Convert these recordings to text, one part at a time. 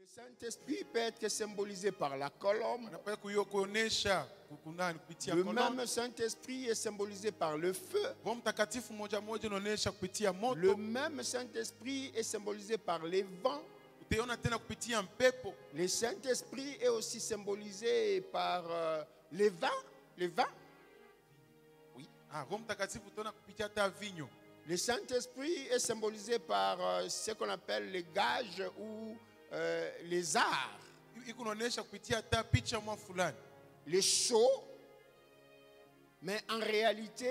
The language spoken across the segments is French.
Le Saint-Esprit peut être symbolisé par la colombe. Le même Saint-Esprit est symbolisé par le feu. Le même Saint-Esprit est symbolisé par les vents. Le Saint-Esprit est aussi symbolisé par les vins. Les vins. Oui. Le Saint-Esprit est symbolisé par ce qu'on appelle les gages ou les arts. Les sceaux. Mais en réalité,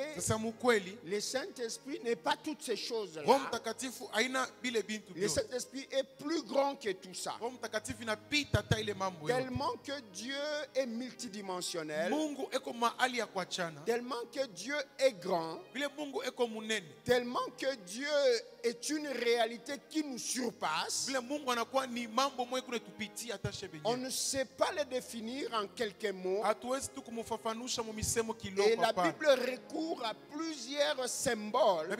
le Saint-Esprit n'est pas toutes ces choses-là. Le Saint-Esprit est plus grand que tout ça. Tellement que Dieu est multidimensionnel. Tellement que Dieu est grand. Tellement que Dieu est une réalité qui nous surpasse. On ne sait pas le définir en quelques mots. Et la Bible recourt à plusieurs symboles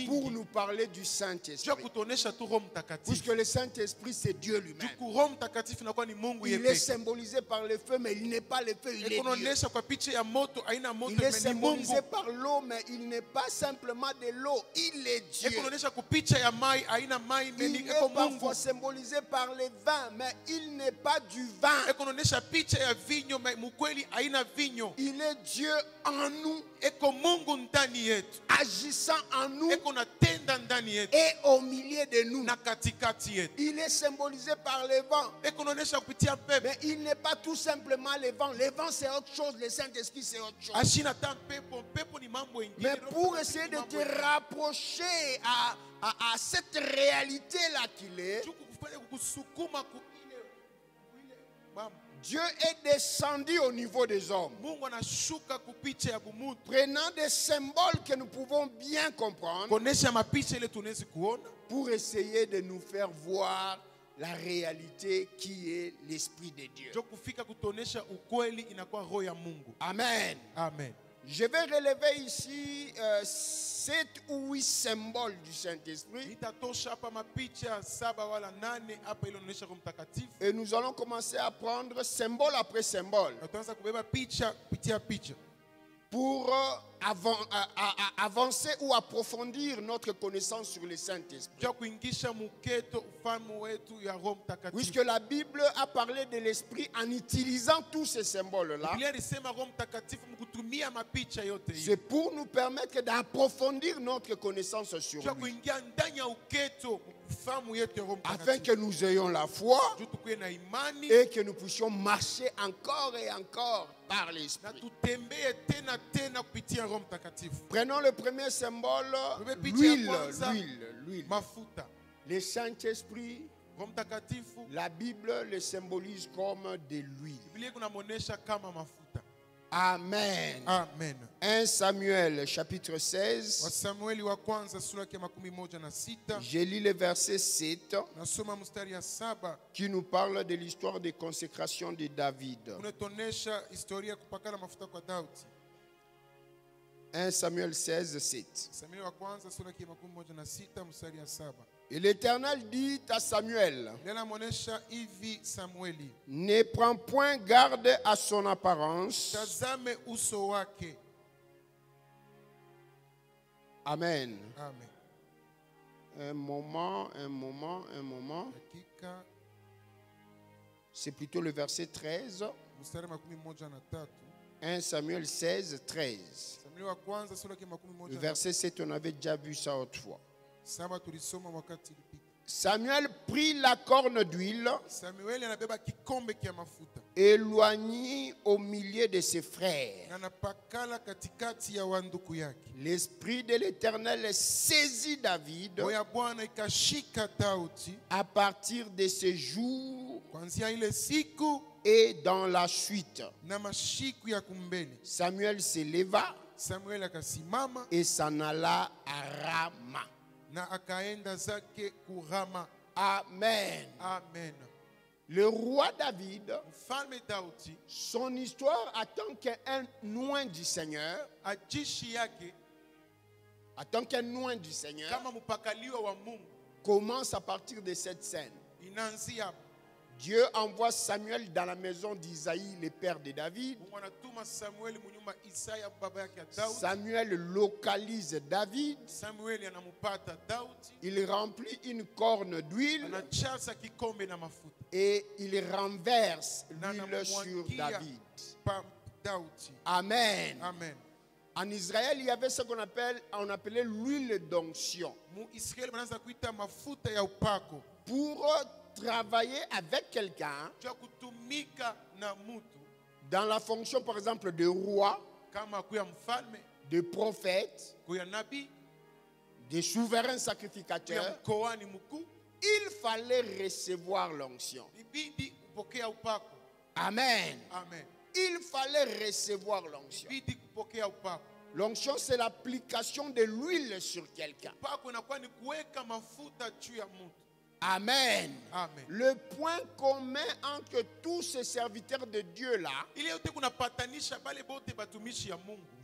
pour nous parler du Saint-Esprit. Puisque le Saint-Esprit, c'est Dieu lui-même. Il est symbolisé par le feu, mais il n'est pas le feu, il est Dieu. Il est symbolisé par l'eau, mais il n'est pas simplement de l'eau, il est Dieu. Il est parfois symbolisé par le vin, mais il n'est pas du vin. Il est Dieu en nous, agissant en nous et au milieu de nous. Il est symbolisé par le vent, mais il n'est pas tout simplement le vent. Le vent c'est autre chose, le Saint-Esprit c'est autre chose. Mais pour essayer de te rapprocher à cette réalité-là qu'il est, Dieu est descendu au niveau des hommes, prenant des symboles que nous pouvons bien comprendre pour essayer de nous faire voir la réalité qui est l'Esprit de Dieu. Amen. Amen. Je vais relever ici 7 ou 8 symboles du Saint-Esprit. Et nous allons commencer à prendre symbole après symbole pour avancer ou approfondir notre connaissance sur le Saint-Esprit. Puisque la Bible a parlé de l'Esprit en utilisant tous ces symboles-là, c'est pour nous permettre d'approfondir notre connaissance sur lui, afin que nous ayons la foi et que nous puissions marcher encore et encore par l'Esprit. Prenons le premier symbole, l'huile. Le Saint-Esprit, la Bible le symbolise comme de l'huile. Amen. Amen. 1 Samuel chapitre 16. Je lis le verset 7 qui nous parle de l'histoire de consécration de David. 1 Samuel 16, 7. Et l'Éternel dit à Samuel: ne prends point garde à son apparence. Amen. Amen. Un moment. C'est plutôt le verset 13. 1 Samuel 16, 13. Le verset 7, on avait déjà vu ça autrefois. Samuel prit la corne d'huile, éloigné au milieu de ses frères. L'Esprit de l'Éternel saisit David à partir de ce jour et dans la suite. Samuel s'éleva et s'en alla à Rama. Amen. Amen. Le roi David, son histoire en tant qu'un loin du Seigneur, commence à partir de cette scène. Dieu envoie Samuel dans la maison d'Isaïe, le père de David. Samuel localise David. Il remplit une corne d'huile et il renverse l'huile sur David. Amen. Amen. En Israël, il y avait ce qu'on appelait l'huile d'onction. Pour travailler avec quelqu'un dans la fonction, par exemple, de roi, de prophète, de souverain sacrificateur, il fallait recevoir l'onction. Amen. Amen. Il fallait recevoir l'onction. L'onction, c'est l'application de l'huile sur quelqu'un. Amen. Amen. Le point commun entre tous ces serviteurs de Dieu là,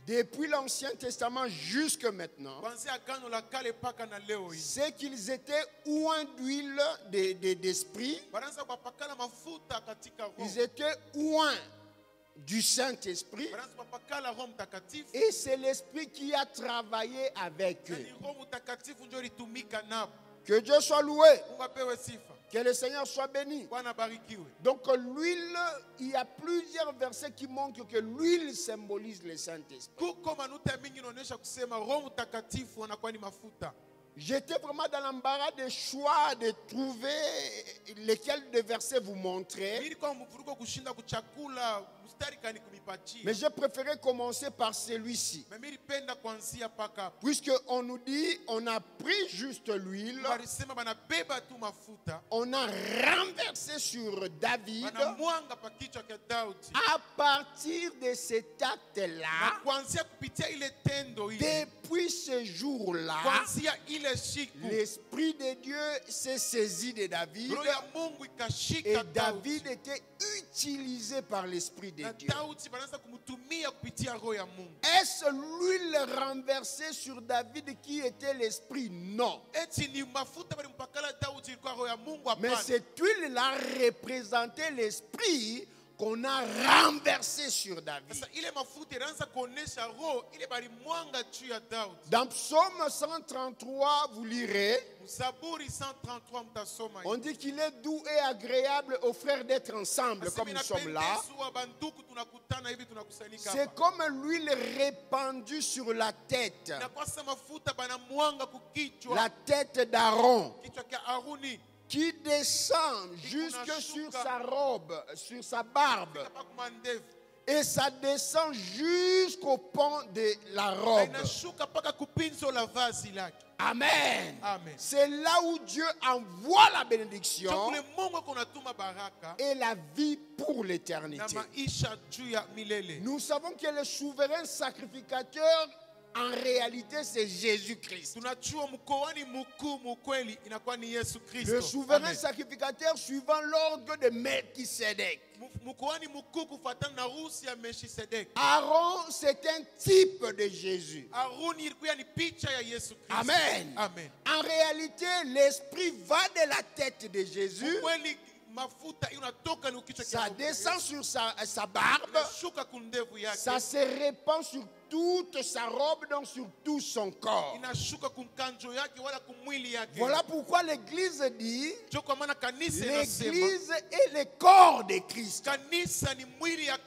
depuis l'Ancien Testament jusqu'à maintenant, c'est qu'ils étaient oints d'huile d'esprit. Ils étaient oints du Saint-Esprit. Et c'est l'Esprit qui a travaillé avec eux. Que Dieu soit loué. Que le Seigneur soit béni. Donc l'huile, il y a plusieurs versets qui montrent que l'huile symbolise le Saint-Esprit. J'étais vraiment dans l'embarras de choix de trouver lesquels de versets vous montrer. Mais j'ai préféré commencer par celui-ci. Puisqu'on nous dit, on a pris juste l'huile, on a renversé sur David. À partir de cet acte-là, depuis ce jour-là, l'Esprit de Dieu s'est saisi de David. Et David était utilisé par l'Esprit de Dieu. Est-ce l'huile renversée sur David qui était l'Esprit? Non. Mais cette huile-là représentait l'Esprit qu'on a renversé sur David. Dans Psaume 133, vous lirez, on dit qu'il est doux et agréable aux frères d'être ensemble comme nous sommes là. C'est comme l'huile répandue sur la tête. La tête d'Aaron, qui descend jusque sur sa robe, sur sa barbe. Et ça descend jusqu'au pont de la robe. Amen. Amen. C'est là où Dieu envoie la bénédiction et la vie pour l'éternité. Nous savons que le souverain sacrificateur, en réalité, c'est Jésus-Christ. Le souverain sacrificateur suivant l'ordre de Melchisédek. Aaron, c'est un type de Jésus. Amen. Amen. En réalité, l'esprit va de la tête de Jésus. Ça descend sur sa barbe. Ça se répand sur toute sa robe, donc sur tout son corps. Voilà pourquoi l'Église dit, l'Église est le corps de Christ.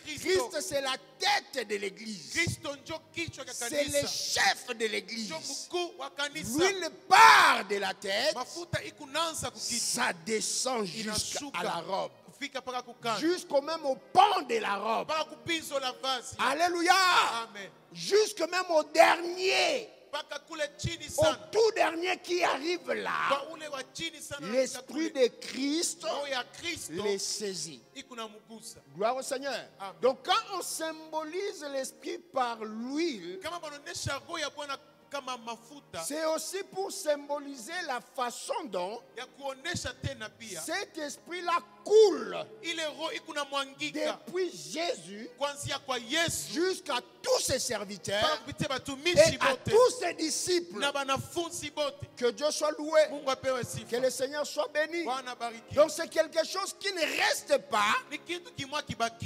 Christ, c'est la tête de l'Église. C'est le chef de l'Église. L'huile part de la tête, ça descend jusqu'à la robe, jusqu'au même au pan de la robe. Alléluia. Amen. Jusque même au dernier, au tout dernier qui arrive là, l'Esprit de Christ les saisit. Gloire au Seigneur. Donc quand on symbolise l'Esprit par l'huile, c'est aussi pour symboliser la façon dont cet esprit-là coule depuis Jésus jusqu'à tous ses serviteurs et à tous ses disciples. Que Dieu soit loué, que le Seigneur soit béni. Donc c'est quelque chose qui ne reste pas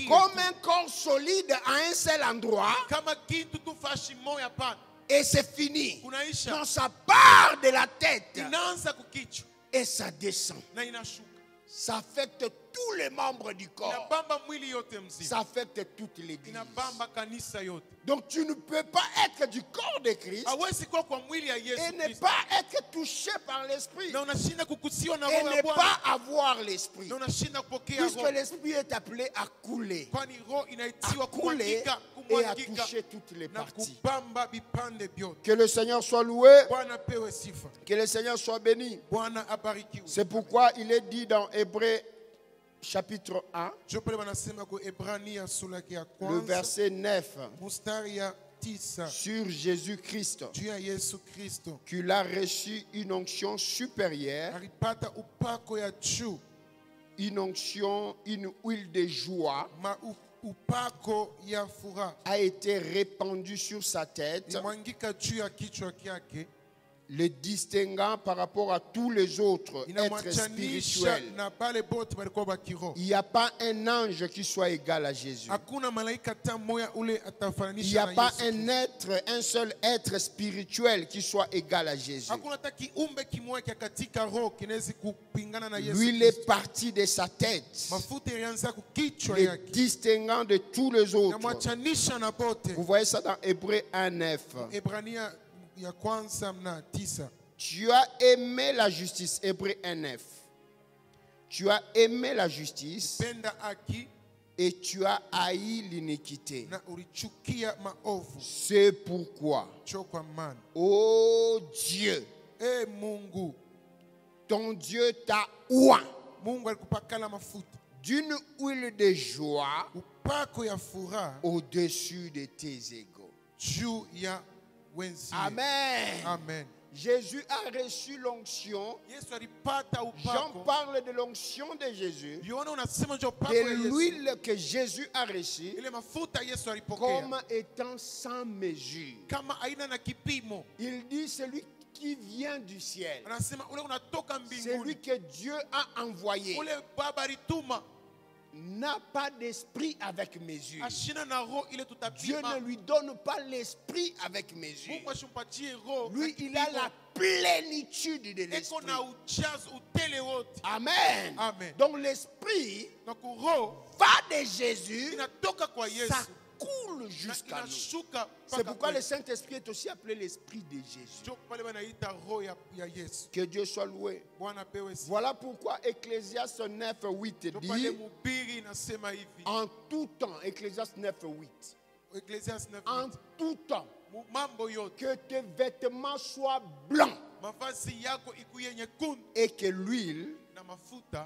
comme un corps solide à un seul endroit et c'est fini. Non, ça part de la tête et ça descend. Ça affecte tous les membres du corps. Ça affecte toute l'église. Donc tu ne peux pas être du corps de Christ et ne pas être touché par l'esprit. Et ne pas avoir l'esprit. Puisque l'esprit est appelé à couler. À couler et à toucher toutes les parties. Que le Seigneur soit loué. Que le Seigneur soit béni. C'est pourquoi il est dit dans Hébreux chapitre 1, le verset 9, sur Jésus-Christ, qu'il a reçu une onction supérieure, une onction, une huile de joie a été répandue sur sa tête, le distinguant par rapport à tous les autres êtres spirituels. Il n'y a pas un ange qui soit égal à Jésus. Il n'y a pas un seul être spirituel qui soit égal à Jésus. L'huile est partie de sa tête, le distinguant de tous les autres. Vous voyez ça dans Hébreux 1:9. Tu as aimé la justice. Hébreux 1:9. Tu as aimé la justice et tu as haï l'iniquité. C'est pourquoi, oh Dieu, ton Dieu t'a oint d'une huile de joie au-dessus de tes égaux. Amen. Amen. Jésus a reçu l'onction. Jean parle de l'onction de Jésus, de l'huile que Jésus a reçue comme étant sans mesure. Il dit celui qui vient du ciel, celui que Dieu a envoyé, n'a pas d'esprit avec mesure. Dieu ne lui donne pas l'esprit avec mesure. Lui, il a la plénitude de l'esprit. Amen. Amen. Donc l'esprit va de Jésus, ça coule jusqu'à nous. C'est pourquoi le Saint-Esprit est aussi appelé l'Esprit de Jésus. Que Dieu soit loué. Voilà pourquoi Ecclésiaste 9:8 dit en tout temps, Ecclésiaste 9:8, en tout temps, que tes vêtements soient blancs et que l'huile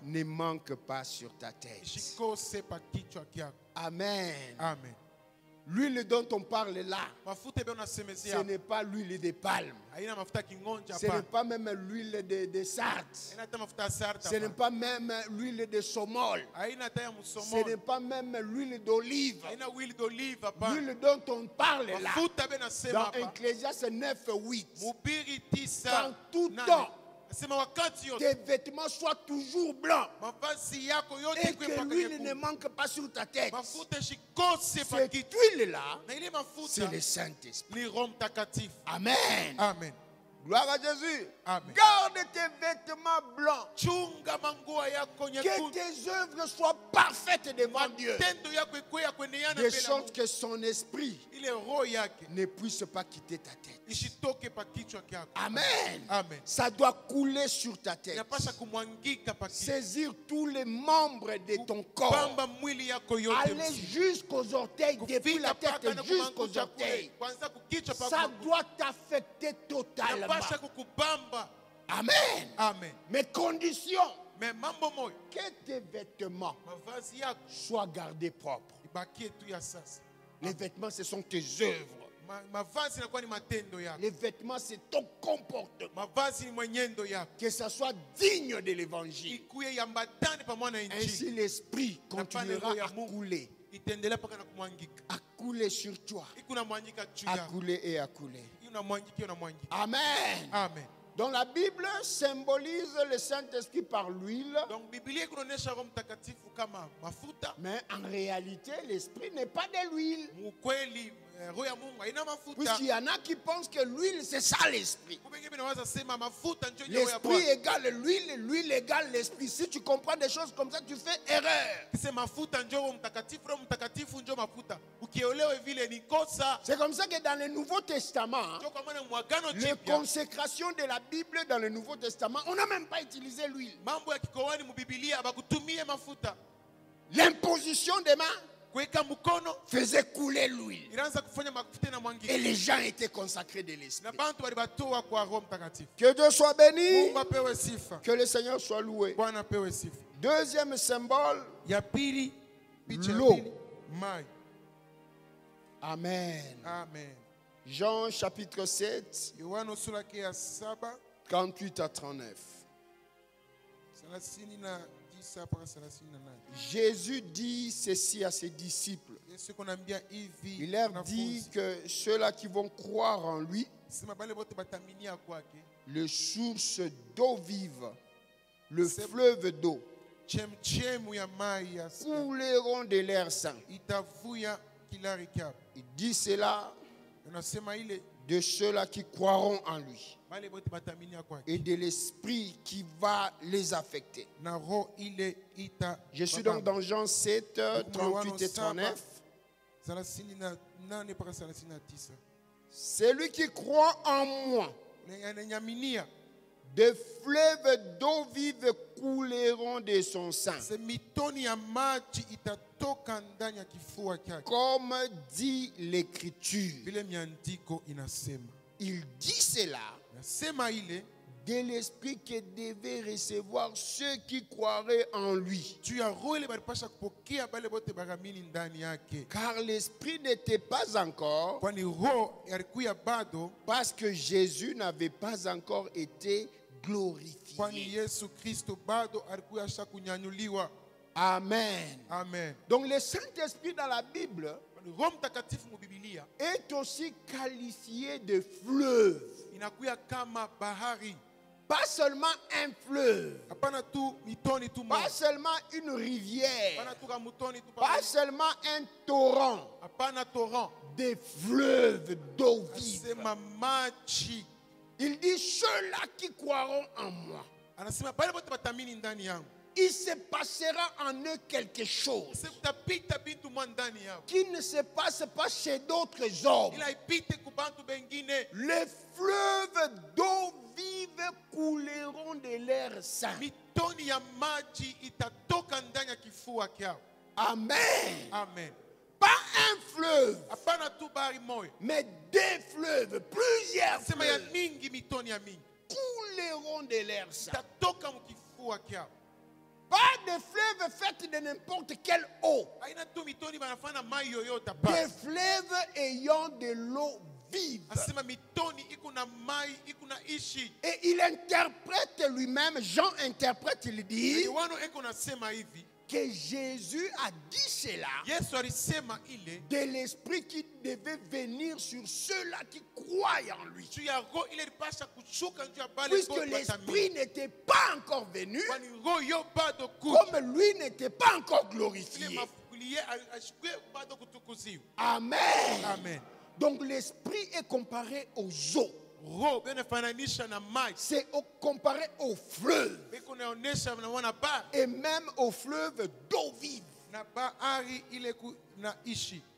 ne manque pas sur ta tête. Amen. Amen. L'huile dont on parle là, ce n'est pas l'huile de palme. Ce n'est pas même l'huile de sarde. Ce n'est pas même l'huile de somol. Ce n'est pas même l'huile d'olive. L'huile dont on parle là, dans Ecclésiaste 9:8, en tout temps, tes vêtements soient toujours blancs et que l'huile ne manque pas sur ta tête. Cette huile-là, c'est le Saint-Esprit. Amen. Amen. Gloire à Jésus. Amen. Garde tes vêtements blancs. Que tes œuvres soient parfaites devant Dieu. De sorte que son esprit ne puisse pas quitter ta tête. Amen. Amen. Ça doit couler sur ta tête. Saisir tous les membres de ton corps. Aller jusqu'aux orteils, depuis la tête jusqu'aux orteils. Ça doit t'affecter totalement. Amen. Amen. Mais condition, que tes vêtements soient gardés propres. Les vêtements, ce sont tes œuvres. Les vêtements, c'est ton comportement. Que ça soit digne de l'évangile. Ainsi, l'esprit continuera à couler. À couler sur toi. À couler et à couler. Amen. Amen. Dans la Bible symbolise le Saint-Esprit par l'huile. Mais en réalité, l'esprit n'est pas de l'huile. Puisqu'il y en a qui pensent que l'huile, c'est ça l'esprit. L'esprit égale l'huile, l'huile égale l'esprit. Si tu comprends des choses comme ça, tu fais erreur. C'est comme ça que dans le Nouveau Testament, les consécrations de la Bible dans le Nouveau Testament, on n'a même pas utilisé l'huile. L'imposition des mains faisait couler l'huile. Et les gens étaient consacrés de l'esprit. Que Dieu soit béni. Que le Seigneur soit loué. Deuxième symbole, l'eau. Amen. Amen. Jean chapitre 7, 38 à 39. Jésus dit ceci à ses disciples. Il leur dit que ceux-là qui vont croire en lui, les sources d'eau vive, le fleuve d'eau, couleront de l'air saint. Il dit cela de ceux-là qui croiront en lui et de l'esprit qui va les affecter. Je suis donc dans Jean 7, 38 et 39. Celui qui croit en moi, des fleuves d'eau vive couleront de son sein. Comme dit l'Écriture. Il dit cela de l'esprit que devaient recevoir ceux qui croiraient en lui. Car l'esprit n'était pas encore, parce que Jésus n'avait pas encore été glorifié. Amen. Amen. Donc le Saint-Esprit dans la Bible est aussi qualifié de fleuve. Pas seulement un fleuve, pas seulement une rivière, pas seulement un torrent, des fleuves d'eau vive. Il dit ceux-là qui croiront en moi, il se passera en eux quelque chose qui ne se passe pas chez d'autres hommes. Les fleuves d'eau vive couleront de l'air saint. Amen. Amen. Pas un fleuve, mais des fleuves, plusieurs fleuves couleront de l'air saint. Pas de fleuves faits de n'importe quelle eau. Des fleuves ayant de l'eau vive. Et il interprète lui-même, Jean interprète, il dit que Jésus a dit cela de l'esprit qui devait venir sur ceux-là qui croient en lui. Puisque l'esprit n'était pas encore venu, comme lui n'était pas encore glorifié. Amen. Amen. Donc l'esprit est comparé aux eaux. C'est comparé au fleuve. Et même au fleuve d'eau vive.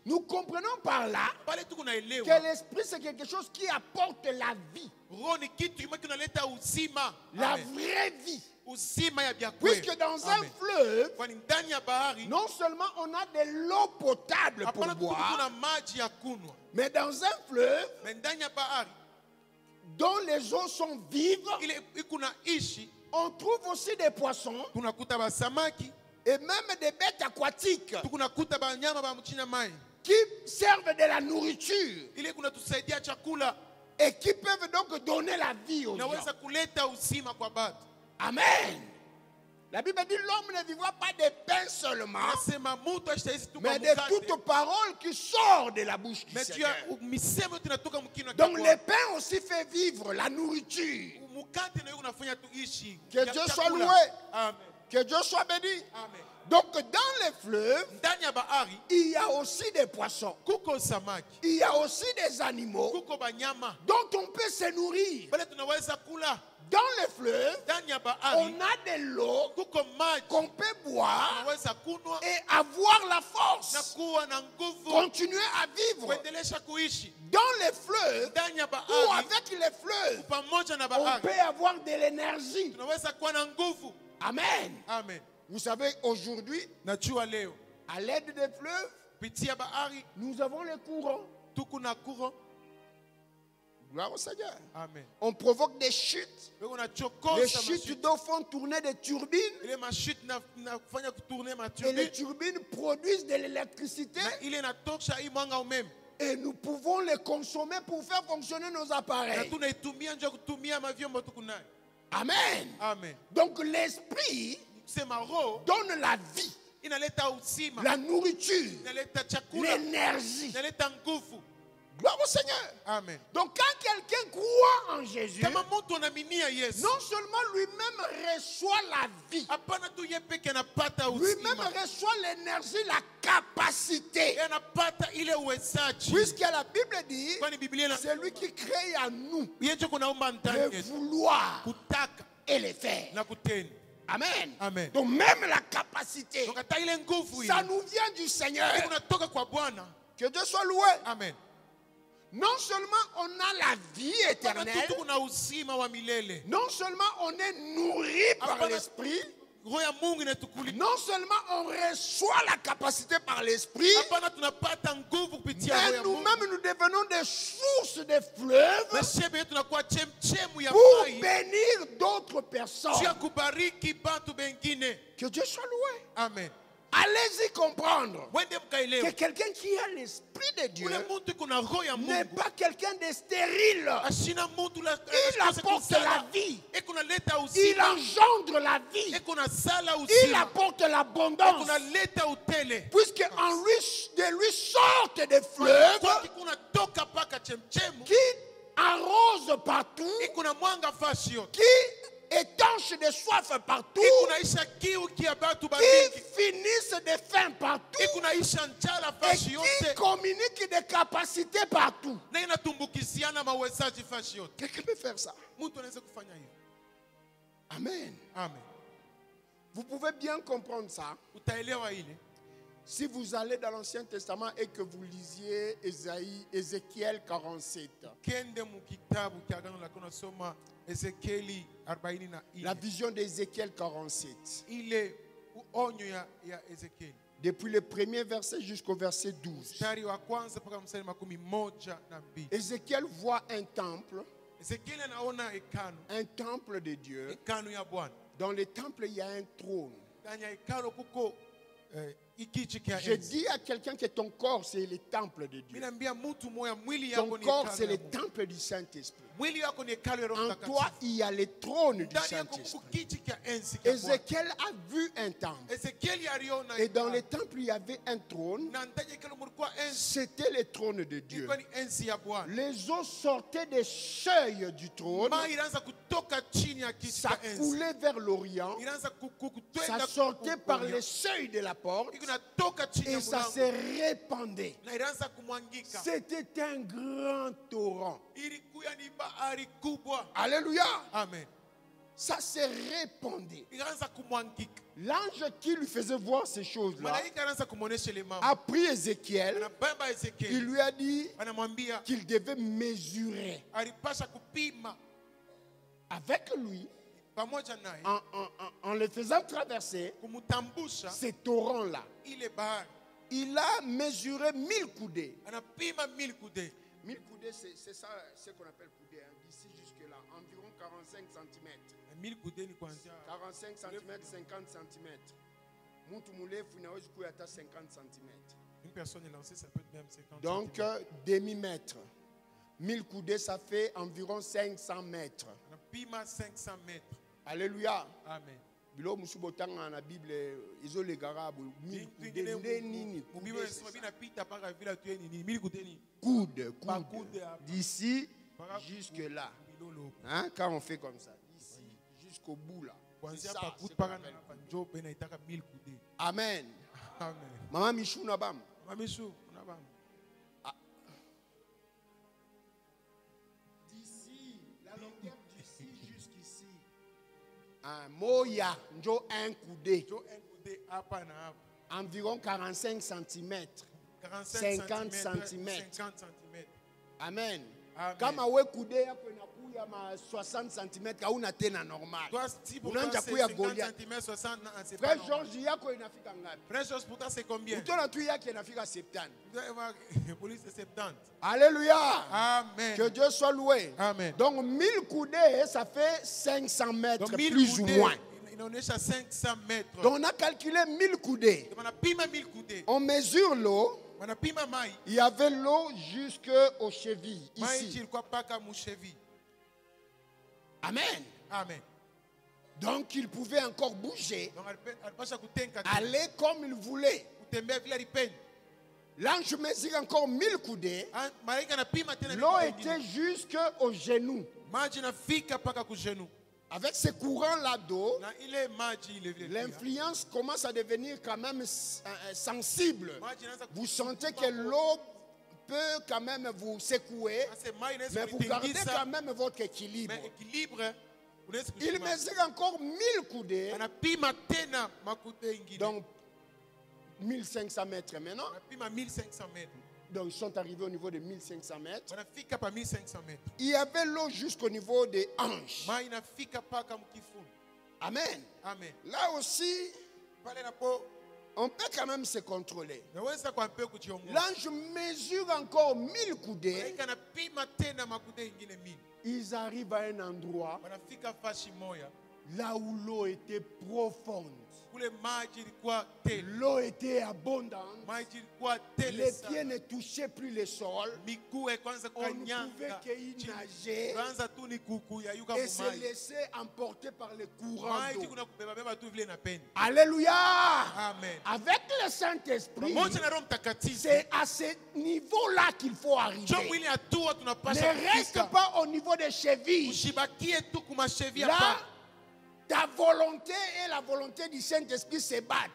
Nous comprenons par là que l'esprit c'est quelque chose qui apporte la vie. La vraie vie. Puisque dans un fleuve, non seulement on a de l'eau potable pour boire, mais dans un fleuve dont les eaux sont vives, on trouve aussi des poissons et même des bêtes aquatiques. qui servent de la nourriture et qui peuvent donc donner la vie aux gens. Amen. La Bible dit l'homme ne vivra pas de pain seulement, mais de toute parole qui sort de la bouche du Seigneur. Donc le pain aussi fait vivre la nourriture. Que Dieu soit loué. Amen. Que Dieu soit béni. Amen. Donc dans les fleuves, il y a aussi des poissons. Il y a aussi des animaux dont on peut se nourrir. Dans les fleuves, on a de l'eau qu'on peut boire et avoir la force. Continuer à vivre. Dans les fleuves, ou avec les fleuves, on peut avoir de l'énergie. Amen. Amen. Vous savez, aujourd'hui, à l'aide des fleuves, nous avons les courants. Gloire au Seigneur. Amen. On provoque des chutes. Les chutes d'eau font tourner des turbines. Et les turbines produisent de l'électricité. Et nous pouvons les consommer pour faire fonctionner nos appareils. Amen. Amen. Donc l'esprit donne la vie, la nourriture, l'énergie. Gloire au Seigneur. Amen. Donc quand quelqu'un croit en Jésus, non seulement lui-même reçoit la vie, lui-même reçoit l'énergie, la capacité. Puisque la Bible dit, c'est lui qui crée en nous le vouloir et le faire. Amen. Amen. Donc même la capacité, ça nous vient du Seigneur. Que Dieu soit loué. Amen. Non seulement on a la vie éternelle, non seulement on est nourri par l'esprit, non seulement on reçoit la capacité par l'esprit, mais nous-mêmes nous devenons des sources de fleuves pour bénir d'autres personnes. Que Dieu soit loué. Amen. Allez-y comprendre que quelqu'un qui a l'esprit de Dieu n'est pas quelqu'un de stérile. Il apporte la vie. Il engendre la vie. Il apporte l'abondance. Puisque de lui sortent des fleuves qui arrosent partout, qui étanche de soif partout, qui finissent de faim partout, et qui communiquent des capacités partout. Quelqu'un peut faire ça. Amen. Amen. Vous pouvez bien comprendre ça si vous allez dans l'Ancien Testament et que vous lisiez Ézéchiel 47. La vision d'Ézéchiel 47. Depuis le premier verset jusqu'au verset 12. Ézéchiel voit un temple. Un temple de Dieu. Dans le temple, il y a un trône. Je dis à quelqu'un que ton corps, c'est le temple de Dieu. Ton corps, c'est le temple du Saint-Esprit. En toi, il y a le trône du Saint-Esprit. Ézéchiel a vu un temple. Et dans le temple, il y avait un trône. C'était le trône de Dieu. Les eaux sortaient des seuils du trône. Ça coulait vers l'Orient. Ça sortait par les seuils de la porte. Et ça se répandait. C'était un grand torrent. Alléluia. Amen. Ça se répandait. L'ange qui lui faisait voir ces choses-là a pris Ézéchiel. Il lui a dit qu'il devait mesurer avec lui, en le faisant traverser ces torrents-là. Il a mesuré 1000 coudées. 1000 coudées, c'est ça ce qu'on appelle coudées. D'ici jusque-là, environ 45 cm. 45 cm, 50 cm. Mtu mrefu inaweza kuwa hata 50 cm. Une personne est lancée, ça peut être même 50 Donc, demi-mètre. 1000 coudées, ça fait environ 500 mètres. 500 mètres. Alléluia. Amen. Bilo musubotanga na Bible izole garabu 1000 coudées nini. Coude. D'ici jusque là. Hein, quand on fait comme ça, d'ici jusqu'au bout là. Ça, amen. Amen. Maman Michou Nabam. D'ici, la longueur d'ici jusqu'ici. Un moya, un coudé. Environ 45 cm. 50 cm. Amen. Kama we kude yako inakuya ma 60 cm kauna tena normal. Unaanza kuya Goliath. Frère Georges yako inafika ngapi? Frère Georges pourtant c'est combien? Utona tu yake inafika 70. Police c'est 70. Alléluia. Amen. Que Dieu soit loué. Amen. Donc 1000 coudées ça fait 500 mètres plus ou moins. À 500 mètres. Donc on a calculé 1000 coudées. On mesure l'eau. Il y avait l'eau jusqu'aux chevilles, ici. Amen. Amen. Donc il pouvait encore bouger, aller comme il voulait. L'ange mesure encore 1000 coudées. L'eau était jusqu'aux genoux. Avec ces courants-là d'eau, l'influence commence à devenir quand même sensible. Vous sentez que l'eau peut quand même vous secouer, mais vous gardez quand même votre équilibre. Il mesure encore 1000 coudées. Donc, 1500 mètres maintenant. Donc, ils sont arrivés au niveau de 1500 mètres. Il y avait l'eau jusqu'au niveau des hanches. Amen. Amen. Là aussi, on peut quand même se contrôler. L'ange mesure encore 1000 coudées. Ils arrivent à un endroit là où l'eau était profonde. L'eau était abondante. Les pieds ne touchaient plus le sol. On ne pouvait qu'y nager et se laisser emporter par le courant d'eau. Alléluia. Amen. Avec le Saint-Esprit, c'est à ce niveau-là qu'il faut arriver. Ne reste pas au niveau des chevilles. Là, ta volonté et la volonté du Saint-Esprit se battent.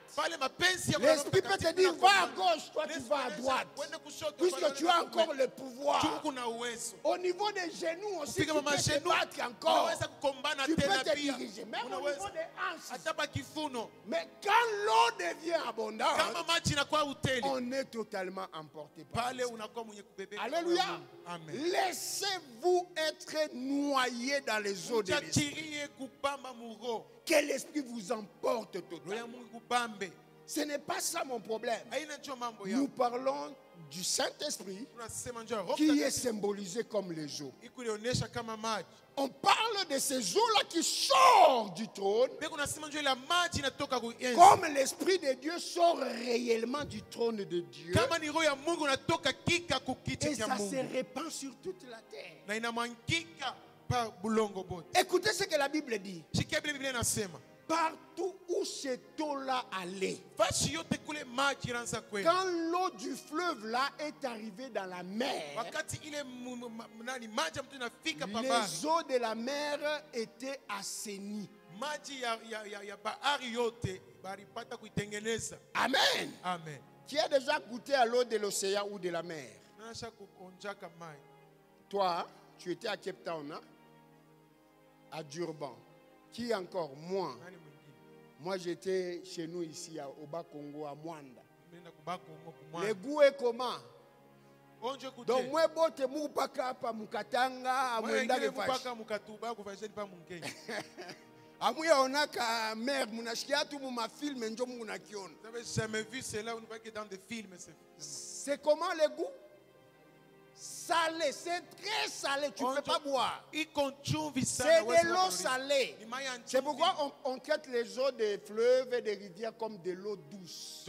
L'Esprit peut te dire va à gauche, toi tu vas à droite. Puisque tu as encore le pouvoir. Au niveau des genoux aussi, tu peux te battre encore. Tu peux te diriger. Même au niveau des hanches. Mais quand l'eau devient abondante, on est totalement emporté par l'Esprit. Alléluia. Laissez-vous être noyé dans les eaux de l'Esprit. Que l'Esprit vous emporte totalement. Ce n'est pas ça mon problème. Nous parlons du Saint-Esprit qui est symbolisé comme les eaux. On parle de ces eaux-là qui sortent du trône comme l'Esprit de Dieu sort réellement du trône de Dieu. Et ça se répand sur toute la terre. Écoutez ce que la Bible dit. Partout où cette eau-là allait, quand l'eau du fleuve là est arrivée dans la mer, les eaux de la mer étaient assainies. Amen. Amen. Qui a déjà goûté à l'eau de l'océan ou de la mer? Toi, tu étais à Cape Town, hein? À Durban. Qui encore? Moi. Moi, j'étais chez nous ici au Bas-Congo, à Mwanda. Le goût est comment? Donc, moi, je suis pas Mukatanga, à Mwenda de vache. Amuya onaka mère munashikia tu ma film njo mungu nakiona. Vous n'avez jamais vu cela, on ne voit que dans des films. C'est comment le goût? salé, c'est très salé, tu ne peux pas boire. C'est C'est de l'eau salée. C'est pourquoi on traite les eaux des fleuves et des rivières comme de l'eau douce.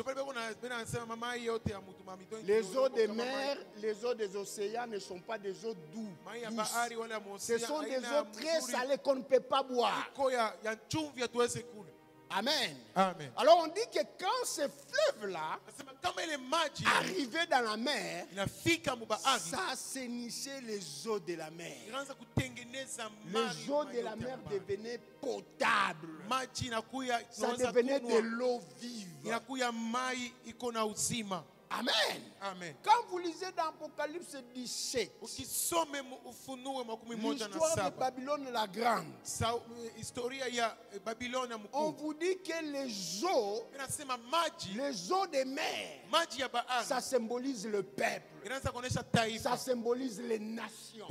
Les eaux des mers, les eaux des océans ne sont pas des eaux douces. Ce sont des eaux très salées qu'on ne peut pas boire. Amen. Amen. Alors on dit que quand ces fleuves-là arrivaient dans la mer, ça assainissait les eaux de la mer. Les eaux de la mer devenaient potables. Ça devenait de l'eau vive. Amen. Amen. Quand vous lisez dans Apocalypse 17, l'histoire de Babylone la Grande, on vous dit que les eaux des mers, ça symbolise le peuple, ça symbolise les nations.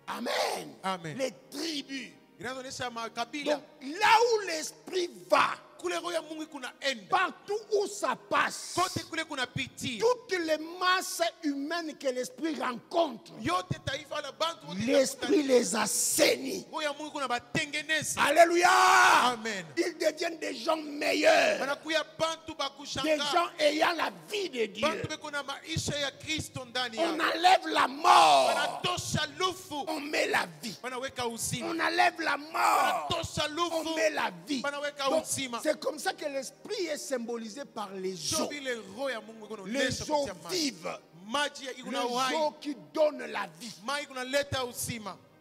Amen. Amen. Les tribus. Donc, là où l'esprit va, partout où ça passe, toutes les masses humaines que l'esprit rencontre, l'esprit les assainit. Alléluia. Amen. Ils deviennent des gens meilleurs, des gens ayant la vie de Dieu. On enlève la mort, on met la vie. On enlève la mort, on met la vie. Donc, c'est comme ça que l'esprit est symbolisé par les eaux. Les eaux vives. Les eaux qui donnent la vie.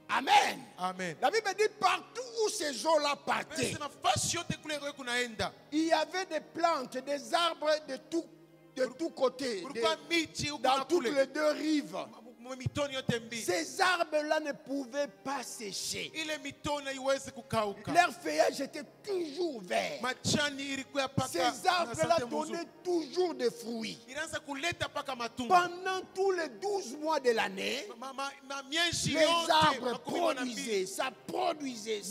Amen. Amen. La Bible dit partout où ces eaux-là partaient, il y avait des plantes, des arbres de tous côtés, dans toutes les deux rives. Ces arbres-là ne pouvaient pas sécher. Leur feuillage était toujours vert. Ces arbres-là donnaient toujours des fruits. Pendant tous les 12 mois de l'année, les arbres produisaient, ça produisait.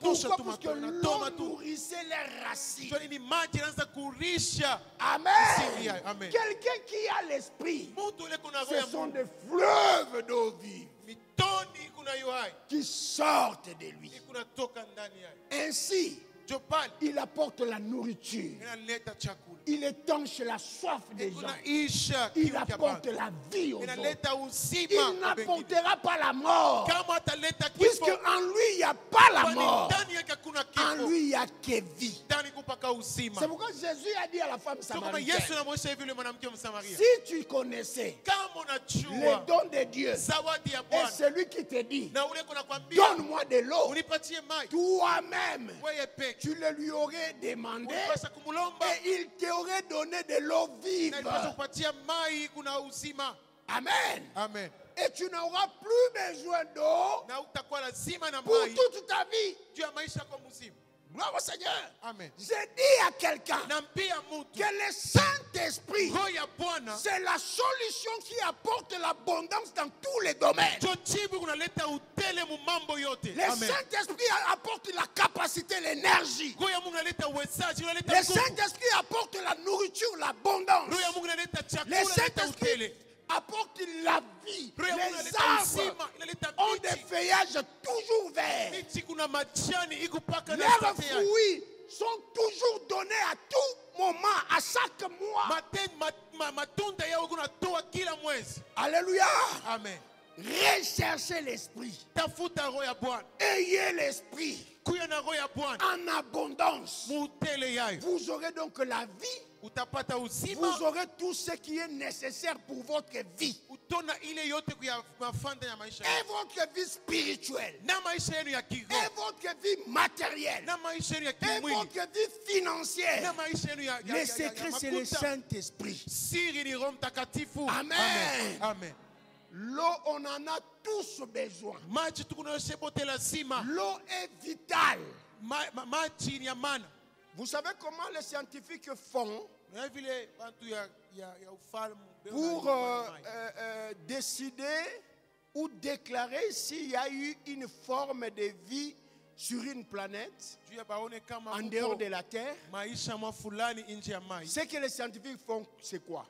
Pourquoi? Parce que l'eau nourrissait leurs racines. Amen. Quelqu'un qui a l'esprit, ce sont des fleuves d'eau vive qui sortent de lui. Ainsi, il apporte la nourriture. Il étanche la soif des gens. Il apporte la vie aux autres. Il n'apportera pas la mort. Puisque en lui, il n'y a pas la mort. En lui, il n'y a que vie. C'est pourquoi Jésus a dit à la femme samaritaine, si tu connaissais les dons de Dieu et celui qui te dit, donne-moi de l'eau, toi-même, tu le lui aurais demandé et il t'aurait donné de l'eau vive. Amen. Amen. Et tu n'auras plus besoin d'eau pour toute ta vie. Gloire au Seigneur. Amen. J'ai dit à quelqu'un que le Saint-Esprit, c'est la solution qui apporte l'abondance dans tous les domaines. Le Saint-Esprit apporte la capacité, l'énergie. Le Saint-Esprit apporte la nourriture, l'abondance. Le Saint-Esprit apporte la vie. Les arbres ont des feuillages toujours verts. Leurs fruits sont toujours donnés à tout moment, à chaque mois. Alléluia. Amen. Recherchez l'esprit. Ayez l'esprit en abondance. Vous aurez donc la vie. Vous aurez tout ce qui est nécessaire pour votre vie. Et votre vie spirituelle. Et votre vie matérielle. Et votre vie financière. Le secret, c'est le Saint-Esprit. Amen. Amen. L'eau, on en a tous besoin. L'eau est vitale. Vous savez comment les scientifiques font pour décider ou déclarer s'il y a eu une forme de vie sur une planète, en dehors de la terre, ce que les scientifiques font, c'est quoi?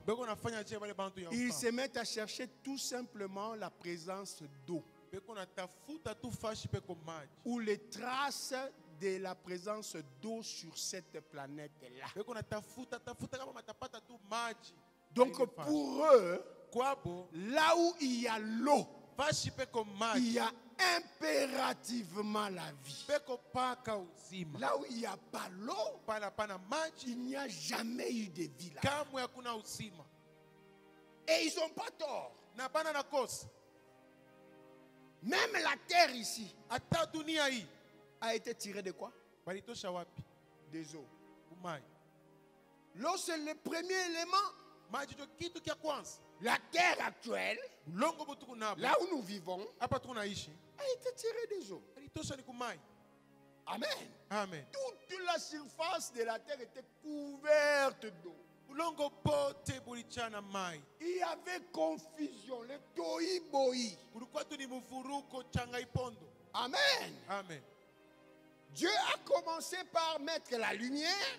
Ils se mettent à chercher tout simplement la présence d'eau ou les traces de la présence d'eau sur cette planète-là. Donc pour eux, là où il y a l'eau, il y a impérativement la vie. Là où il n'y a pas l'eau, il n'y a jamais eu de vie là. Et ils n'ont pas tort. Même la terre ici a été tirée de quoi? Des eaux. L'eau, c'est le premier élément. La terre actuelle, là où nous vivons, a été tirée des eaux. Amen. Amen. Toute la surface de la terre était couverte d'eau. Il y avait confusion, le tohi-bohi. Amen. Amen. Dieu a commencé par mettre la lumière.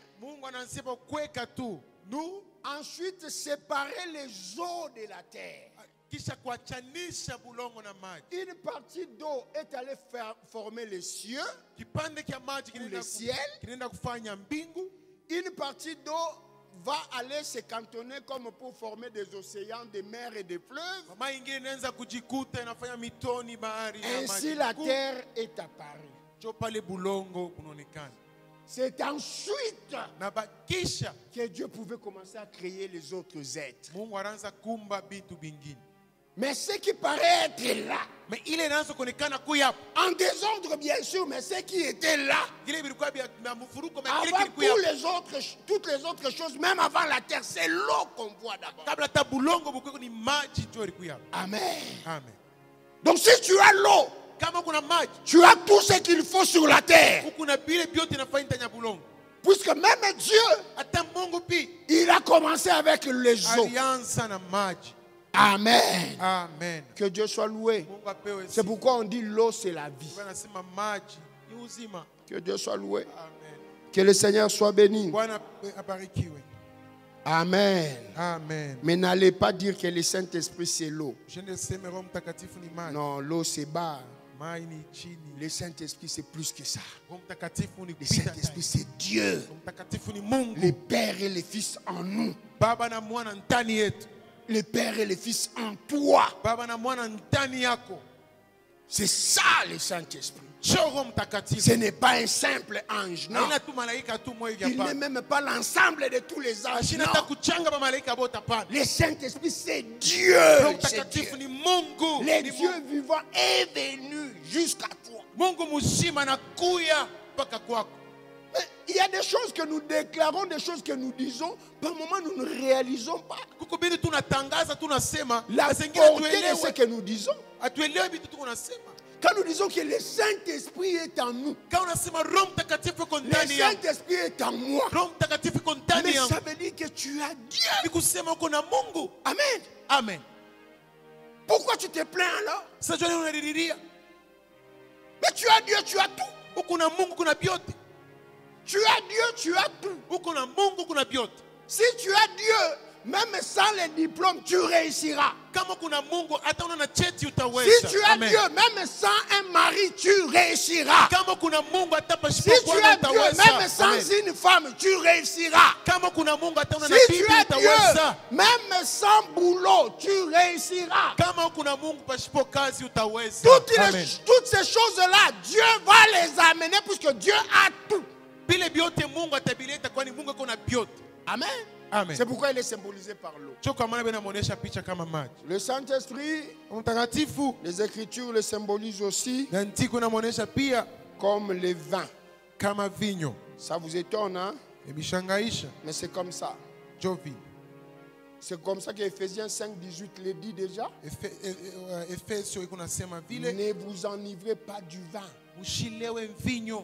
Nous, ensuite séparer les eaux de la terre. Une partie d'eau est allée former les cieux, ou le ciel. Une partie d'eau va aller se cantonner comme pour former des océans, des mers et des fleuves. Ainsi la terre est apparue. C'est ensuite que Dieu pouvait commencer à créer les autres êtres. Mais ce qui paraît être là, en désordre bien sûr, mais ce qui était là, avant toutes les autres choses, même avant la terre, c'est l'eau qu'on voit d'abord. Amen. Amen. Donc si tu as l'eau, tu as tout ce qu'il faut sur la terre. Puisque même Dieu, il a commencé avec les eaux. Amen. Amen. Que Dieu soit loué. C'est pourquoi on dit l'eau c'est la vie. Que Dieu soit loué. Amen. Que le Seigneur soit béni. Amen. Amen. Mais n'allez pas dire que le Saint-Esprit c'est l'eau. Non, l'eau c'est bas. Le Saint-Esprit c'est plus que ça. Le Saint-Esprit c'est Dieu. Le Père et le Fils en nous. Le Père et le Fils en toi. C'est ça le Saint-Esprit. Ce n'est pas un simple ange, non. Il n'est même pas l'ensemble de tous les anges, non. Le Saint-Esprit c'est Dieu. Le Dieu vivant est venu jusqu'à toi. Mais il y a des choses que nous déclarons, des choses que nous disons, par moment nous ne réalisons pas la portée de ce que nous disons. Quand nous disons que le Saint-Esprit est en nous, le Saint-Esprit est en moi, mais ça veut dire que tu as Dieu. Amen. Amen. Pourquoi tu te plains alors? Mais tu as Dieu, tu as tout. Tu as Dieu, tu as tout. Si tu as Dieu, même sans les diplômes, tu réussiras. Si tu as Dieu, même sans un mari, tu réussiras. Si tu as Dieu, même sans une femme, tu réussiras. Si tu as Dieu, même sans boulot, tu réussiras. Toutes ces choses-là, Dieu va les amener puisque Dieu a tout. Amen. Amen. C'est pourquoi il est symbolisé par l'eau. Le Saint-Esprit, les Écritures le symbolisent aussi comme le vin. Ça vous étonne, hein? Mais c'est comme ça. C'est comme ça qu'Éphésiens 5, 18 le dit déjà. Ne vous enivrez pas du vin.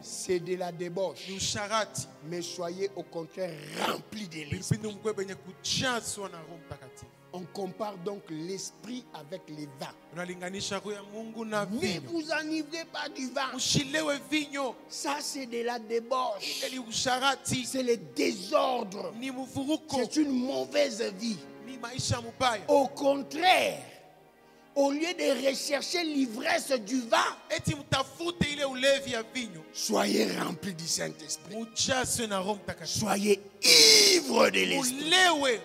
C'est de la débauche. Mais soyez au contraire remplis de l'esprit. On On compare donc l'esprit avec les vins. Ne vous enivrez pas du vin. Ça, c'est de la débauche. C'est le désordre. C'est une mauvaise vie. Au contraire, au lieu de rechercher l'ivresse du vin, soyez remplis du Saint-Esprit. Soyez ivres de l'Esprit.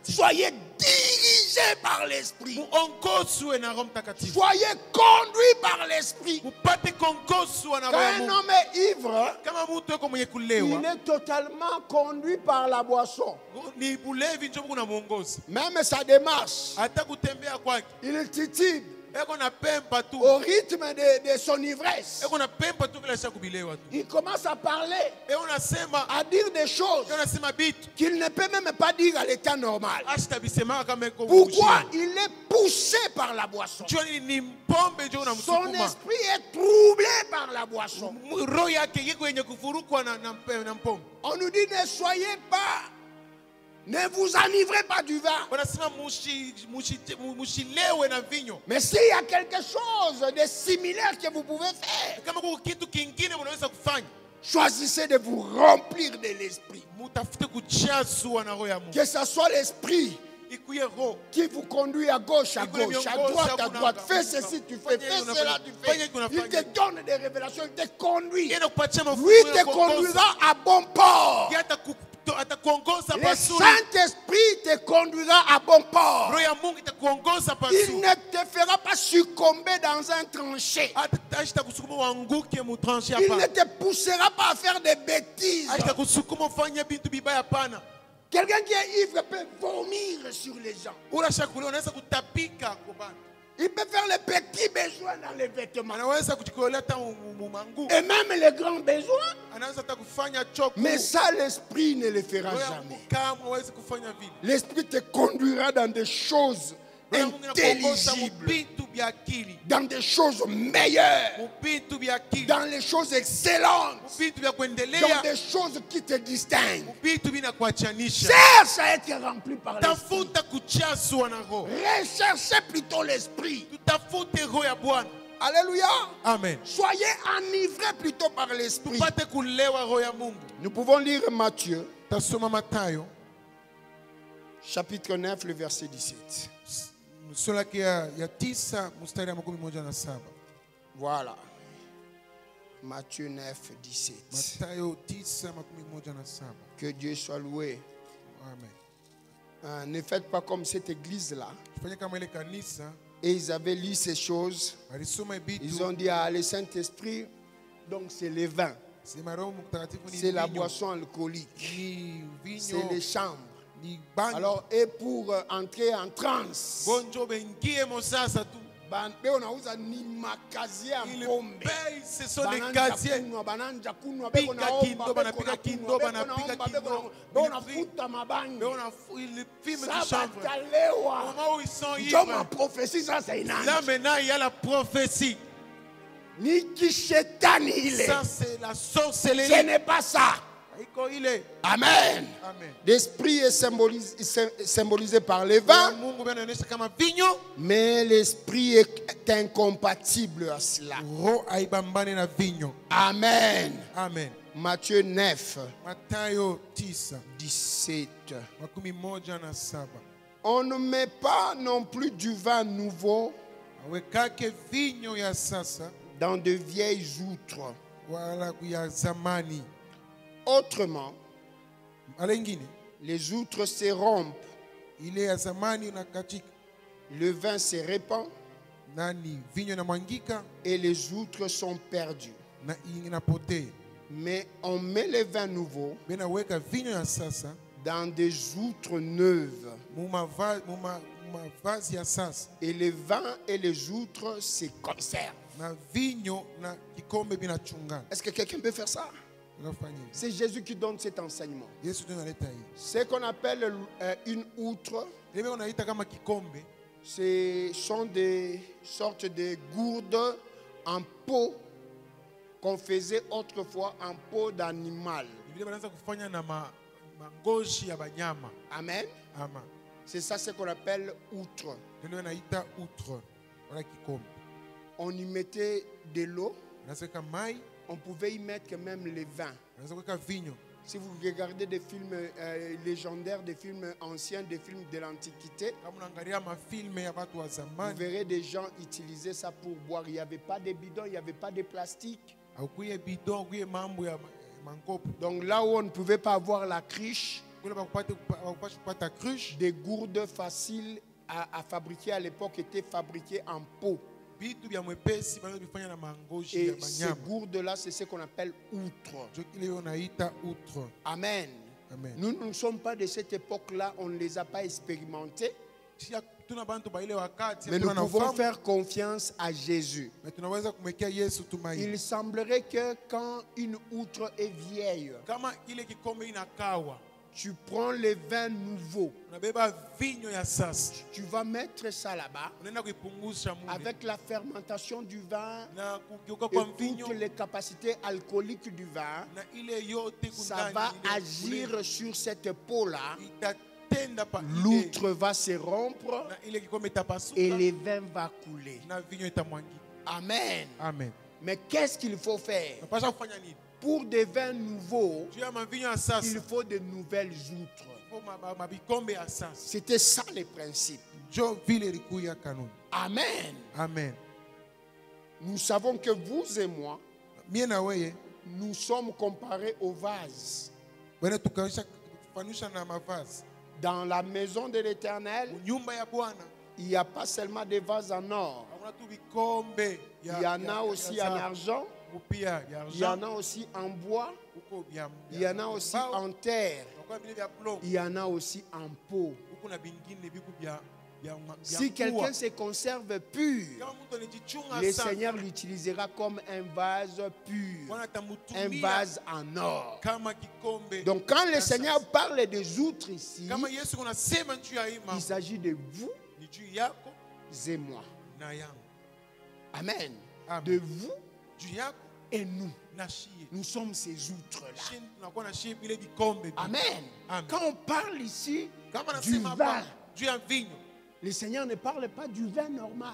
Soyez dirigés par l'Esprit. Soyez conduits par l'Esprit. Quand un homme est ivre, il est totalement conduit par la boisson. Même sa démarche, il titube au rythme de son ivresse. Il commence à parler, à dire des choses qu'il ne peut même pas dire à l'état normal. Pourquoi? Il est poussé par la boisson. Son esprit est troublé par la boisson. On nous dit ne soyez pas, ne vous enivrez pas du vin. Mais s'il y a quelque chose de similaire que vous pouvez faire, choisissez de vous remplir de l'esprit. Que ce soit l'esprit qui vous conduit à gauche, à gauche, à droite. Fais ceci, tu fais, fais cela, tu fais. Il te donne des révélations, il te conduit. Lui te conduira à bon port. Le Saint-Esprit te conduira à bon port. Il ne te fera pas succomber dans un tranché. Il ne te poussera pas à faire des bêtises. Quelqu'un qui est ivre peut vomir sur les gens. Il peut faire les petits besoins dans les vêtements. Et même les grands besoins. Mais ça, l'esprit ne le fera jamais. L'esprit te conduira dans des choses intelligibles, dans des choses meilleures, dans les choses excellentes, dans des choses qui te distinguent. Cherche à être rempli par l'esprit. Recherchez plutôt l'esprit. Alléluia. Amen. Soyez enivrés plutôt par l'esprit. Nous pouvons lire Matthieu, chapitre 9, le verset 17. Voilà. Matthieu 9, 17. Que Dieu soit loué. Amen. Ne faites pas comme cette église-là. Et ils avaient lu ces choses. Ils ont dit, ah, le Saint-Esprit, donc c'est le vin. C'est la boisson alcoolique. C'est les chambres. Alors, et pour entrer en transe, ce sont des casiers. Maintenant, il y a la prophétie. Ça, c'est la sorcellerie. Ce n'est pas ça. Amen. L'esprit est symbolisé par le vin, mais l'esprit est incompatible à cela. Amen. Amen. Matthieu 9, 17. On ne met pas non plus du vin nouveau dans de vieilles outres. Autrement, les outres se rompent, le vin se répand et les outres sont perdues. Mais on met le vin nouveau dans des outres neuves. Et le vin et les outres se conservent. Est-ce que quelqu'un peut faire ça? C'est Jésus qui donne cet enseignement. Ce qu'on appelle une outre, ce sont des sortes de gourdes en peau qu'on faisait autrefois en peau d'animal. Amen. C'est ça ce qu'on appelle outre. On y mettait de l'eau. On pouvait y mettre même le vin. Si vous regardez des films légendaires, des films anciens, des films de l'Antiquité, vous verrez des gens utiliser ça pour boire. Il n'y avait pas de bidon, il n'y avait pas de plastique. Donc là où on ne pouvait pas avoir la cruche, des gourdes faciles à fabriquer à l'époque étaient fabriquées en pot. Et ces gourdes-là, c'est ce qu'on appelle outre. Amen. Amen. Nous ne sommes pas de cette époque-là, on ne les a pas expérimentés. Mais nous pouvons faire confiance à Jésus. Il semblerait que quand une outre est vieille, tu prends le vin nouveau, tu vas mettre ça là-bas avec la fermentation du vin et toutes les capacités alcooliques du vin. Ça va agir sur cette peau-là. L'outre va se rompre et le vin va couler. Amen. Amen. Mais qu'est-ce qu'il faut faire? Pour des vins nouveaux, il faut de nouvelles outres. C'était ça le principe. Amen. Amen. Nous savons que vous et moi, nous sommes comparés au vase. Dans la maison de l'Éternel, il n'y a pas seulement des vases en or. Il y en a aussi en argent. Il y en a aussi en bois. Il y en a aussi en terre. Il y en a aussi en peau. Si quelqu'un se conserve pur, le Seigneur l'utilisera comme un vase pur, un vase en or. Donc quand le Seigneur parle des outres ici, il s'agit de vous et moi. Amen. De vous et nous. Nous sommes ces outres-là. Amen. Quand on parle ici du vin, le Seigneur ne parle pas du vin normal.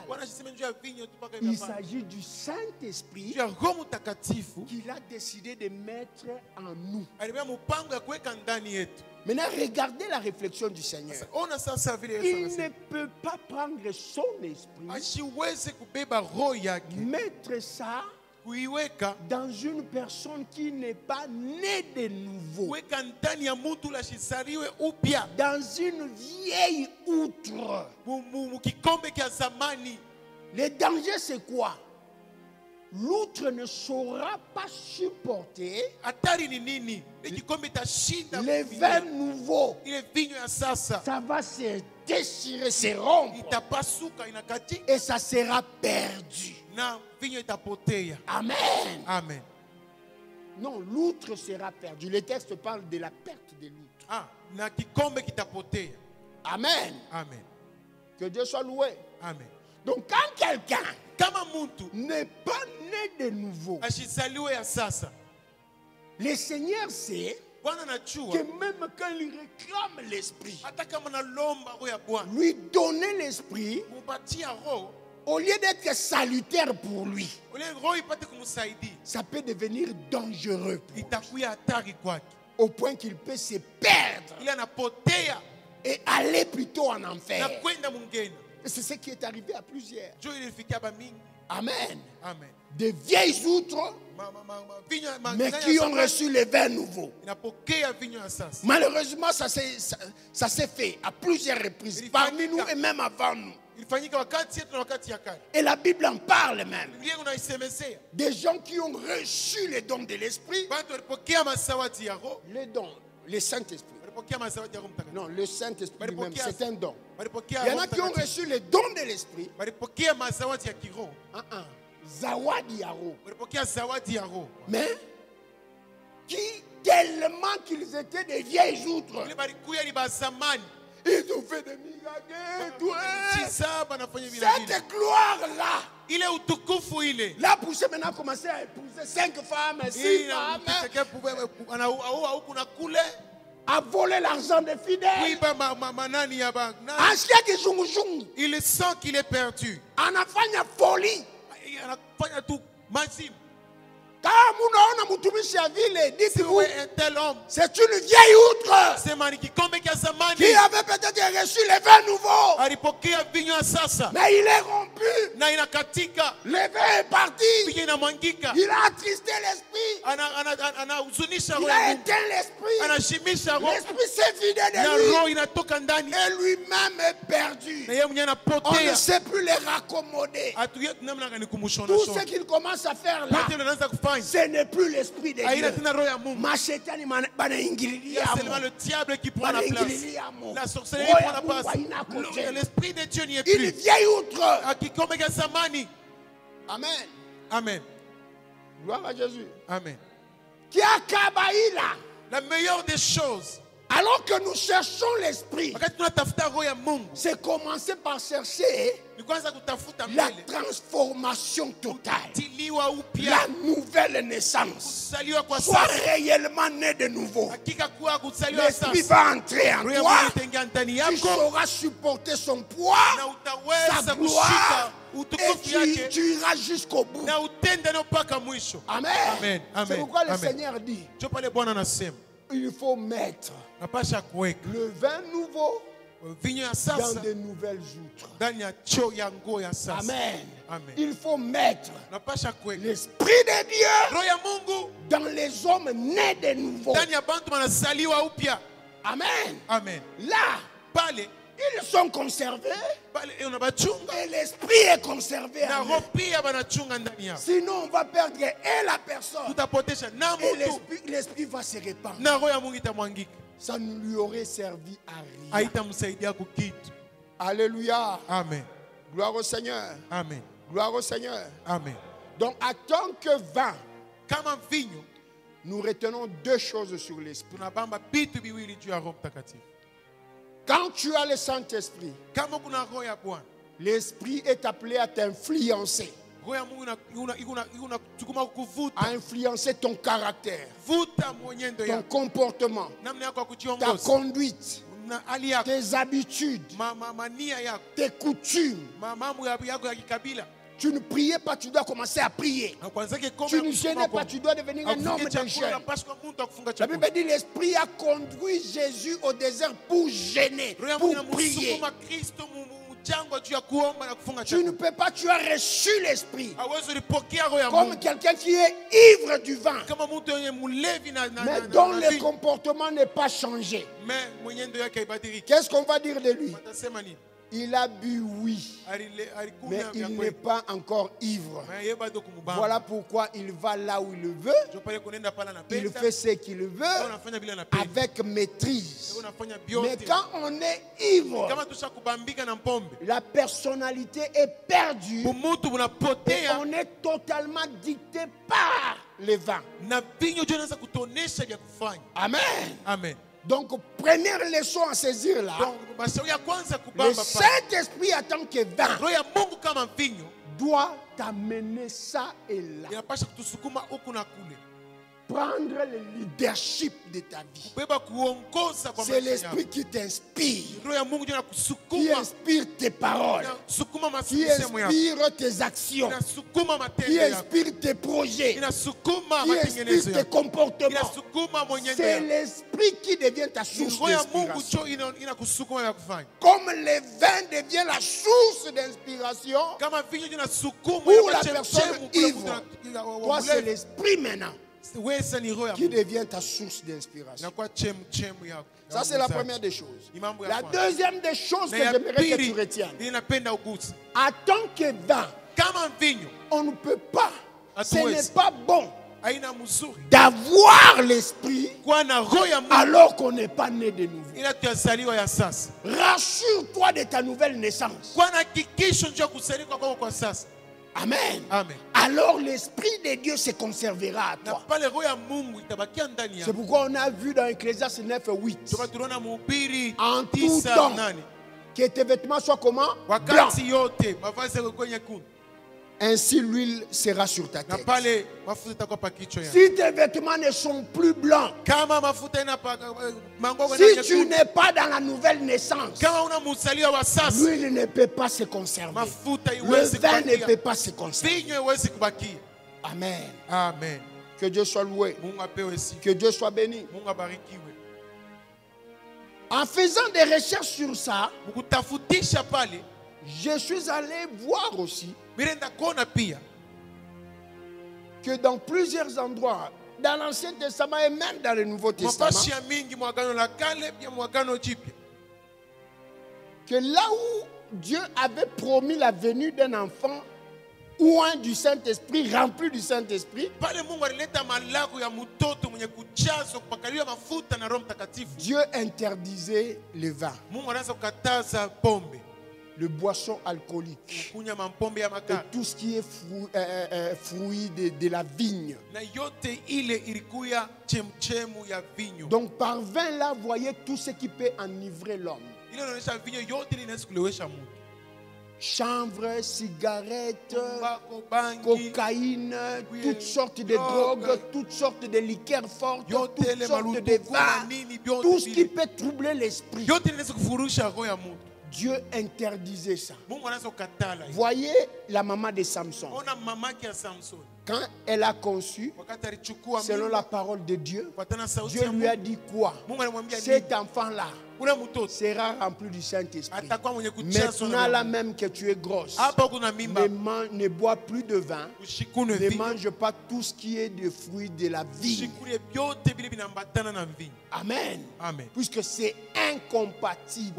Il s'agit du Saint-Esprit qu'il a décidé de mettre en nous. Maintenant, regardez la réflexion du Seigneur. Il ne peut pas prendre son esprit, mettre ça dans une personne qui n'est pas née de nouveau, dans une vieille outre. Le danger, c'est quoi? L'outre ne saura pas supporter les vins nouveaux. Ça va se déchirer, se rompre, et ça sera perdu. Amen. Amen. Non, l'outre sera perdu. Le texte parle de la perte de l'outre. Amen. Amen. Que Dieu soit loué. Amen. Donc quand quelqu'un n'est pas né de nouveau, le Seigneur sait que même quand il réclame l'esprit, lui donner l'esprit, au lieu d'être salutaire pour lui, ça peut devenir dangereux pour lui, au point qu'il peut se perdre et aller plutôt en enfer. C'est ce qui est arrivé à plusieurs. Amen. Amen. Des vieilles outres, mais qui ont reçu les vins nouveaux. Malheureusement, ça s'est fait à plusieurs reprises, parmi nous et même avant nous. Et la Bible en parle même. Des gens qui ont reçu les dons de l'esprit, les dons, le Saint-Esprit. Non, le Saint-Esprit lui-même, c'est un don. Il y en a qui ont reçu les dons de l'esprit. Zawadi Yaro. Mais qui, tellement qu'ils étaient des vieilles outres, ils ont fait des miracles. Cette gloire-là, là, poussé maintenant, commencé à épouser 5 femmes, 6 femmes. a volé l'argent des fidèles. Il sent qu'il est perdu. Anafanya folie. C'est une vieille outre qui avait peut-être reçu les vins nouveaux, mais il est rompu. Le vin est parti. Il a attristé l'esprit. Il a éteint l'esprit. L'esprit s'est vidé de lui et lui-même est perdu. On ne sait plus les raccommoder. Tout ce qu'il commence à faire là, ce n'est plus l'esprit de Dieu. C'est le diable qui prend la place. La sorcellerie prend la place. L'esprit de Dieu n'y est plus. Une vieille outre. Amen. Amen. Gloire à Jésus. Amen. Qui a kabaïla. La meilleure des choses. Alors que nous cherchons l'esprit, c'est commencer par chercher la transformation totale, la nouvelle naissance. Sois réellement né de nouveau. L'esprit va entrer en toi. Tu sauras supporter son poids, sa gloire, et tu iras jusqu'au bout. Amen. C'est pourquoi le Seigneur dit, il faut mettre le vin nouveau dans de nouvelles outres. Amen. Il faut mettre l'esprit de Dieu dans les hommes nés de nouveau. Amen. Là, ils sont conservés et l'esprit est conservé. Sinon, on va perdre et la personne et l'esprit va se répandre. Ça ne lui aurait servi à rien. Alléluia. Amen. Gloire au Seigneur. Amen. Gloire au Seigneur. Amen. Donc, en tant que vin, nous retenons deux choses sur l'esprit. Quand tu as le Saint-Esprit, l'Esprit est appelé à t'influencer, à influencer ton caractère, ton comportement, ta conduite, tes habitudes, tes coutumes. Tu ne priais pas, tu dois commencer à prier. Tu ne gênais pas, tu dois devenir un homme de jeûne. La Bible dit l'Esprit a conduit Jésus au désert pour gêner, pour prier. Tu ne peux pas, tu as reçu l'Esprit comme quelqu'un qui est ivre du vin, mais dont le comportement n'est pas changé. Qu'est-ce qu'on va dire de lui? Il a bu, oui, mais il n'est pas encore ivre. Voilà pourquoi il va là où il veut. Il fait ce qu'il veut avec maîtrise. Mais quand on est ivre, la personnalité est perdue et on est totalement dicté par le vin. Amen. Amen. Donc, première leçon à saisir là, le Saint-Esprit en tant que vin doit t'amener ça et là. Prendre le leadership de ta vie. C'est l'Esprit qui t'inspire, qui inspire tes paroles, qui inspire tes actions, qui inspire tes projets, qui inspire tes comportements. C'est l'Esprit qui devient ta source d'inspiration. Comme le vin devient la source d'inspiration pour la personne ivre, toi c'est l'Esprit maintenant qui devient ta source d'inspiration. Ça, c'est la première des choses. La deuxième des choses que j'aimerais que tu retiennes, en tant que vin, on ne peut pas, ce n'est pas bon d'avoir l'esprit alors qu'on n'est pas né de nouveau. Rassure-toi de ta nouvelle naissance. Amen. Amen. Alors l'Esprit de Dieu se conservera à toi. C'est pourquoi on a vu dans Ecclésiaste 9:8. En tout temps, que tes vêtements soient comment? Blancs. ainsi l'huile sera sur ta tête. Si tes vêtements ne sont plus blancs, si tu n'es pas dans la nouvelle naissance, l'huile ne peut pas se conserver. Le vin ne peut pas se conserver. Amen. Amen. Que Dieu soit loué. Que Dieu soit béni. En faisant des recherches sur ça, je suis allé voir aussi que dans plusieurs endroits, dans l'Ancien Testament et même dans le Nouveau Testament, que là où Dieu avait promis la venue d'un enfant ou un du Saint-Esprit, rempli du Saint-Esprit, Dieu interdisait le vin, le boisson alcoolique et tout ce qui est fruit de la vigne. Donc par vin là, voyez tout ce qui peut enivrer l'homme. Chanvre, cigarettes, cocaïne, toutes sortes de drogues, toutes sortes de liqueurs fortes, toutes sortes de vins, tout ce qui peut troubler l'esprit. Dieu interdisait ça. Voyez la maman de Samson. Quand elle a conçu, selon la parole de Dieu, Dieu lui a dit quoi? Cet enfant-là sera rempli du Saint-Esprit. Maintenant, là même que tu es grosse, ne bois plus de vin, ne mange pas tout ce qui est de fruits de la vie. Amen. Amen. Puisque c'est incompatible.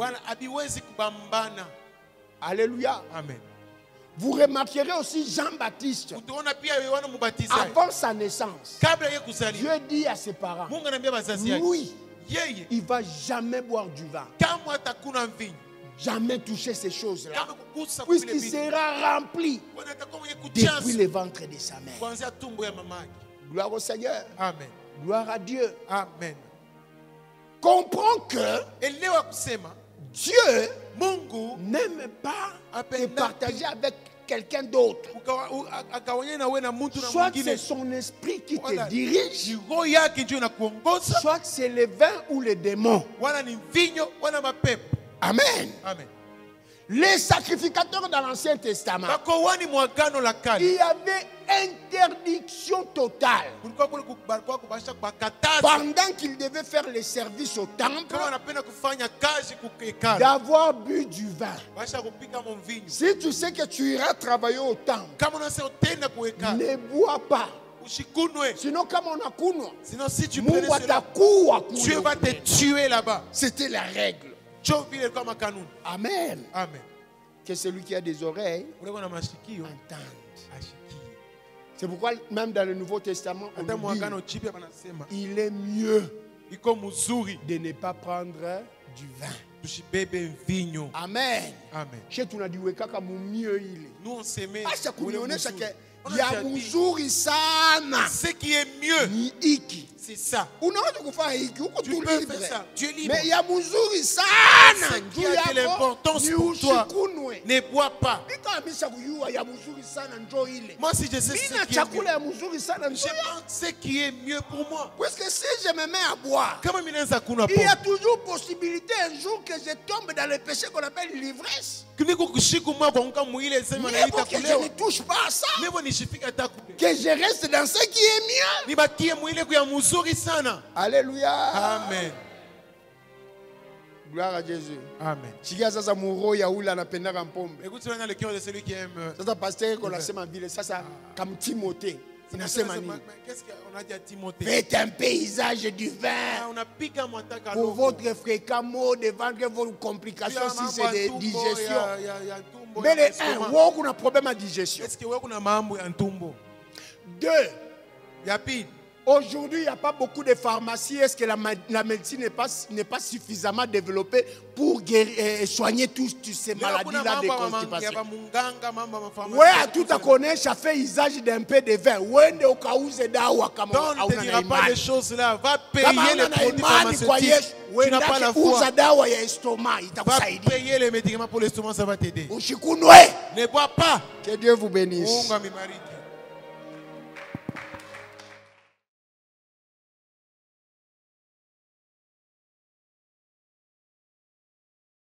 Alléluia. Amen. Vous remarquerez aussi Jean-Baptiste, avant sa naissance, Dieu dit à ses parents, lui, il ne va jamais boire du vin, jamais toucher ces choses-là, puisqu'il sera rempli depuis le ventre de sa mère. Gloire au Seigneur. Amen. Gloire à Dieu. Amen. Comprends que Dieu n'aime pas te partager avec quelqu'un d'autre. Soit c'est son esprit qui te dirige, soit c'est le vin ou le démon. Amen. Amen. Les sacrificateurs dans l'Ancien Testament, il y avait interdiction totale. Pendant qu'ils devaient faire les services au temple, d'avoir bu du vin. Si tu sais que tu iras travailler au temple, ne bois pas. Sinon, comme on a kuno, Dieu va te tuer là-bas. C'était la règle. Amen. Amen. Que celui qui a des oreilles entende. C'est pourquoi même dans le Nouveau Testament, on dit, il est mieux de ne pas prendre du vin. Amen. Amen. Chez tu n'as dit kaka mieux il est. Nous on s'aimait. Ce qui est mieux, c'est ça. Tu peux faire ça. Tu es libre. Mais ce qui a de l'importance pour toi, ne bois pas. Moi, si je sais ce qui est mieux pour moi, parce que si je me mets à boire, il y a toujours possibilité un jour que je tombe dans le péché qu'on appelle l'ivresse. Mais pour que je ne touche pas à ça, que je reste dans ce qui est mieux. Alléluia. Amen. Gloire à Jésus. Amen. Écoute, c'est le cœur de celui qui aime. Ça, pasteur, qu'on a ma ville, ça, comme Timothée. Qu'est-ce qu'on a dit à Timothée? Faites un paysage du vin pour votre fréquent mot de vendre vos complications si c'est des digestions. Mais les un, on a un problème à digestion. 2. Aujourd'hui, il n'y a pas beaucoup de pharmacies. Est-ce que la médecine n'est pas suffisamment développée pour soigner toutes ces maladies-là de constipation? Oui, à tout à connaître, ça fait usage d'un peu de vin. Oui, on ne te dira pas les choses là. Va payer les produits pharmaceutiques. Tu n'as pas la foi. Va payer les médicaments pour l'estomac, ça va t'aider. Ne bois pas. Que Dieu vous bénisse.